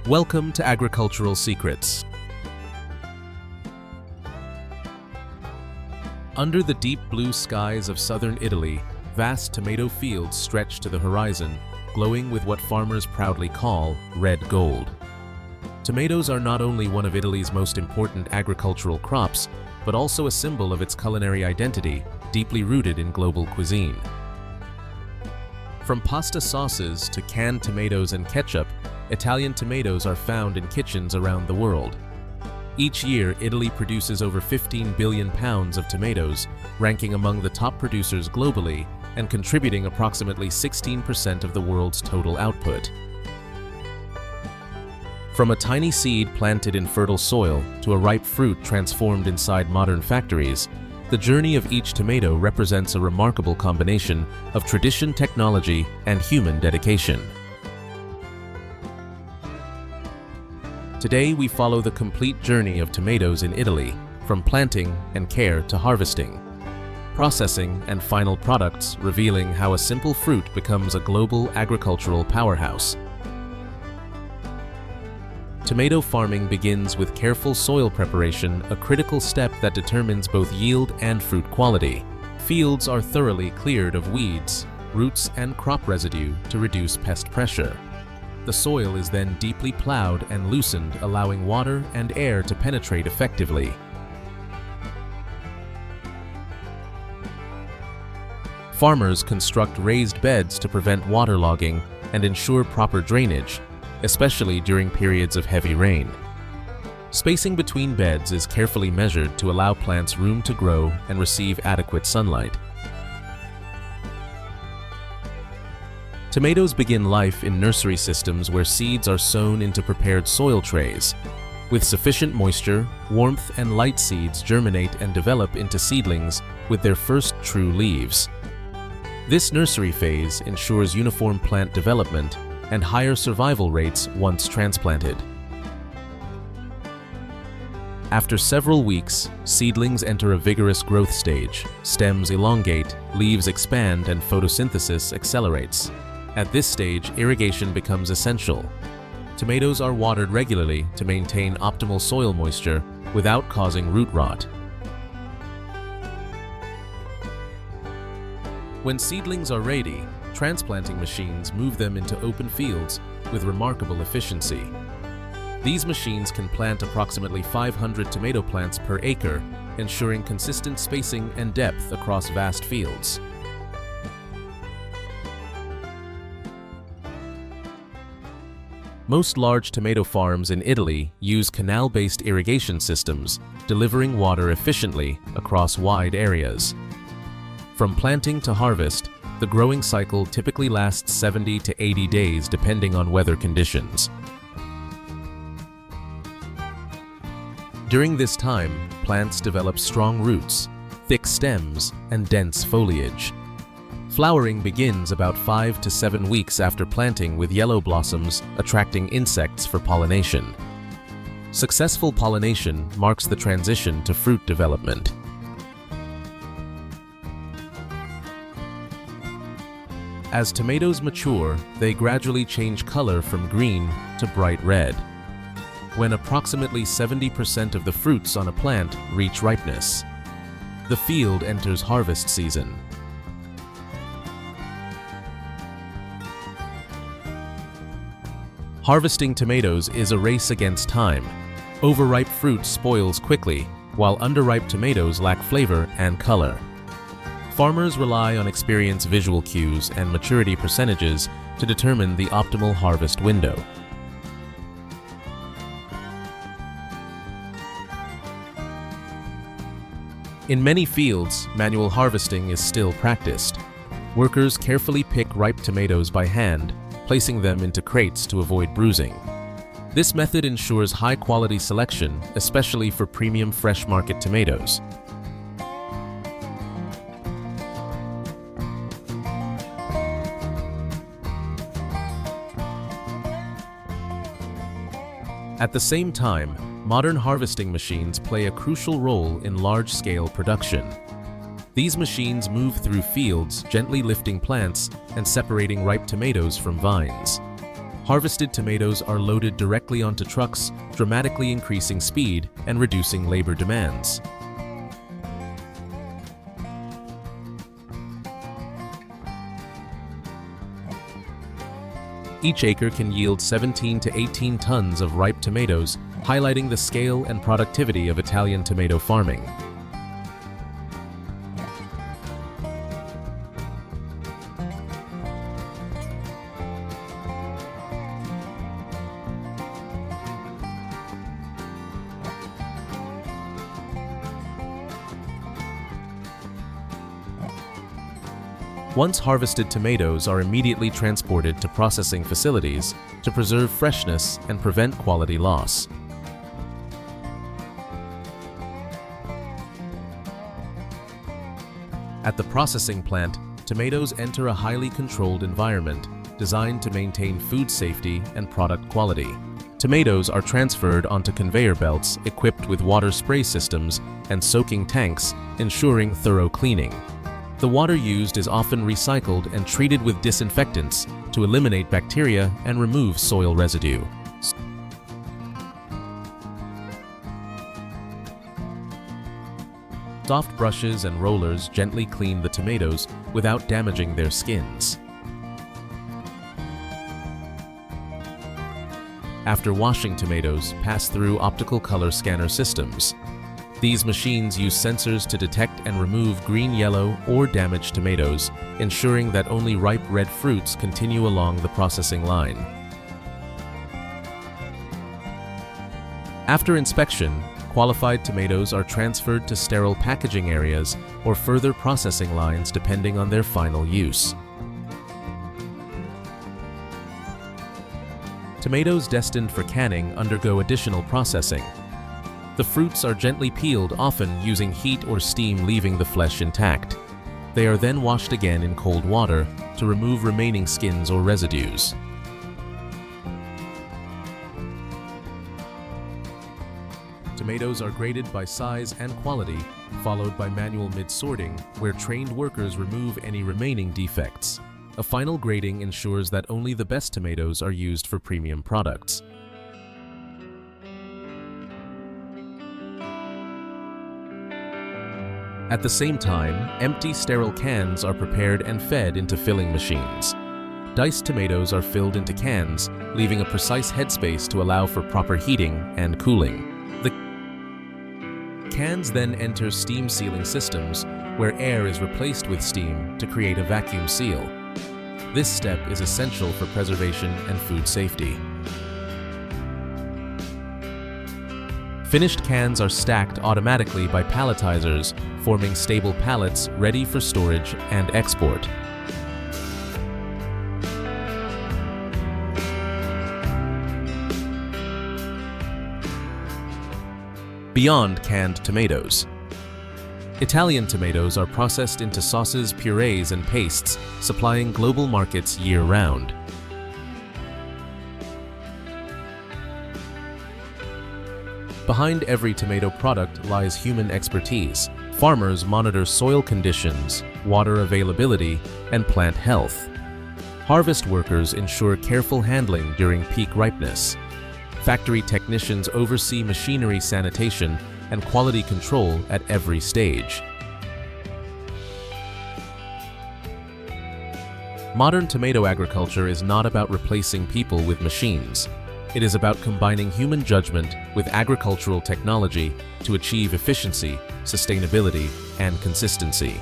Welcome to Agricultural Secrets. Under the deep blue skies of southern Italy, vast tomato fields stretch to the horizon, glowing with what farmers proudly call red gold. Tomatoes are not only one of Italy's most important agricultural crops, but also a symbol of its culinary identity, deeply rooted in global cuisine. From pasta sauces to canned tomatoes and ketchup, Italian tomatoes are found in kitchens around the world. Each year, Italy produces over 15 billion pounds of tomatoes, ranking among the top producers globally and contributing approximately 16% of the world's total output. From a tiny seed planted in fertile soil to a ripe fruit transformed inside modern factories, the journey of each tomato represents a remarkable combination of tradition, technology, and human dedication. Today, we follow the complete journey of tomatoes in Italy, from planting and care to harvesting, processing, and final products, revealing how a simple fruit becomes a global agricultural powerhouse. Tomato farming begins with careful soil preparation, a critical step that determines both yield and fruit quality. Fields are thoroughly cleared of weeds, roots, and crop residue to reduce pest pressure. The soil is then deeply plowed and loosened, allowing water and air to penetrate effectively. Farmers construct raised beds to prevent waterlogging and ensure proper drainage, especially during periods of heavy rain. Spacing between beds is carefully measured to allow plants room to grow and receive adequate sunlight. Tomatoes begin life in nursery systems where seeds are sown into prepared soil trays. With sufficient moisture, warmth, and light, seeds germinate and develop into seedlings with their first true leaves. This nursery phase ensures uniform plant development and higher survival rates once transplanted. After several weeks, seedlings enter a vigorous growth stage. Stems elongate, leaves expand, and photosynthesis accelerates. At this stage, irrigation becomes essential. Tomatoes are watered regularly to maintain optimal soil moisture without causing root rot. When seedlings are ready, transplanting machines move them into open fields with remarkable efficiency. These machines can plant approximately 500 tomato plants per acre, ensuring consistent spacing and depth across vast fields. Most large tomato farms in Italy use canal-based irrigation systems, delivering water efficiently across wide areas. From planting to harvest, the growing cycle typically lasts 70 to 80 days depending on weather conditions. During this time, plants develop strong roots, thick stems, and dense foliage. Flowering begins about 5 to 7 weeks after planting, with yellow blossoms attracting insects for pollination. Successful pollination marks the transition to fruit development. As tomatoes mature, they gradually change color from green to bright red. When approximately 70% of the fruits on a plant reach ripeness, the field enters harvest season. Harvesting tomatoes is a race against time. Overripe fruit spoils quickly, while underripe tomatoes lack flavor and color. Farmers rely on experience, visual cues, and maturity percentages to determine the optimal harvest window. In many fields, manual harvesting is still practiced. Workers carefully pick ripe tomatoes by hand, placing them into crates to avoid bruising. This method ensures high-quality selection, especially for premium fresh market tomatoes. At the same time, modern harvesting machines play a crucial role in large-scale production. These machines move through fields, gently lifting plants and separating ripe tomatoes from vines. Harvested tomatoes are loaded directly onto trucks, dramatically increasing speed and reducing labor demands. Each acre can yield 17 to 18 tons of ripe tomatoes, highlighting the scale and productivity of Italian tomato farming. Once harvested tomatoes are immediately transported to processing facilities to preserve freshness and prevent quality loss. At the processing plant, tomatoes enter a highly controlled environment designed to maintain food safety and product quality. Tomatoes are transferred onto conveyor belts equipped with water spray systems and soaking tanks, ensuring thorough cleaning. The water used is often recycled and treated with disinfectants to eliminate bacteria and remove soil residue. Soft brushes and rollers gently clean the tomatoes without damaging their skins. After washing, tomatoes pass through optical color scanner systems. These machines use sensors to detect and remove green, yellow, or damaged tomatoes, ensuring that only ripe red fruits continue along the processing line. After inspection, qualified tomatoes are transferred to sterile packaging areas or further processing lines depending on their final use. Tomatoes destined for canning undergo additional processing. The fruits are gently peeled, often using heat or steam, leaving the flesh intact. They are then washed again in cold water to remove remaining skins or residues. Tomatoes are graded by size and quality, followed by manual mid-sorting, where trained workers remove any remaining defects. A final grading ensures that only the best tomatoes are used for premium products. At the same time, empty, sterile cans are prepared and fed into filling machines. Diced tomatoes are filled into cans, leaving a precise headspace to allow for proper heating and cooling. The cans then enter steam sealing systems, where air is replaced with steam to create a vacuum seal. This step is essential for preservation and food safety. Finished cans are stacked automatically by palletizers, forming stable pallets ready for storage and export. Beyond canned tomatoes, Italian tomatoes are processed into sauces, purees, and pastes, supplying global markets year-round. Behind every tomato product lies human expertise. Farmers monitor soil conditions, water availability, and plant health. Harvest workers ensure careful handling during peak ripeness. Factory technicians oversee machinery sanitation and quality control at every stage. Modern tomato agriculture is not about replacing people with machines. It is about combining human judgment with agricultural technology to achieve efficiency, sustainability, and consistency.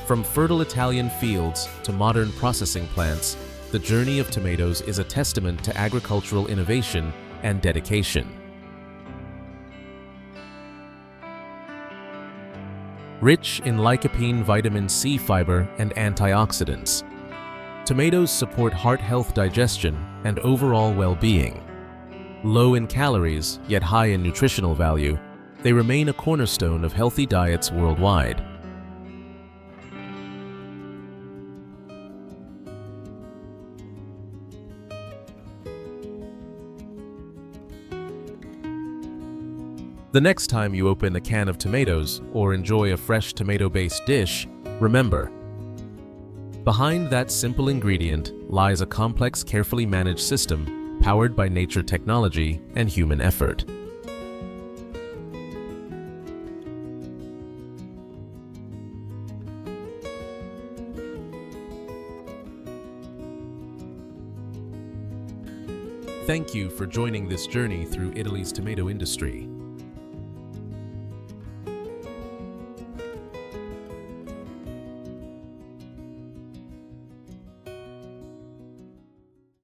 From fertile Italian fields to modern processing plants, the journey of tomatoes is a testament to agricultural innovation and dedication. Rich in lycopene, vitamin C fiber, and antioxidants, tomatoes support heart health, digestion, and overall well-being. Low in calories, yet high in nutritional value, they remain a cornerstone of healthy diets worldwide. The next time you open a can of tomatoes or enjoy a fresh tomato-based dish, remember, behind that simple ingredient lies a complex, carefully managed system powered by nature technology and human effort. Thank you for joining this journey through Italy's tomato industry.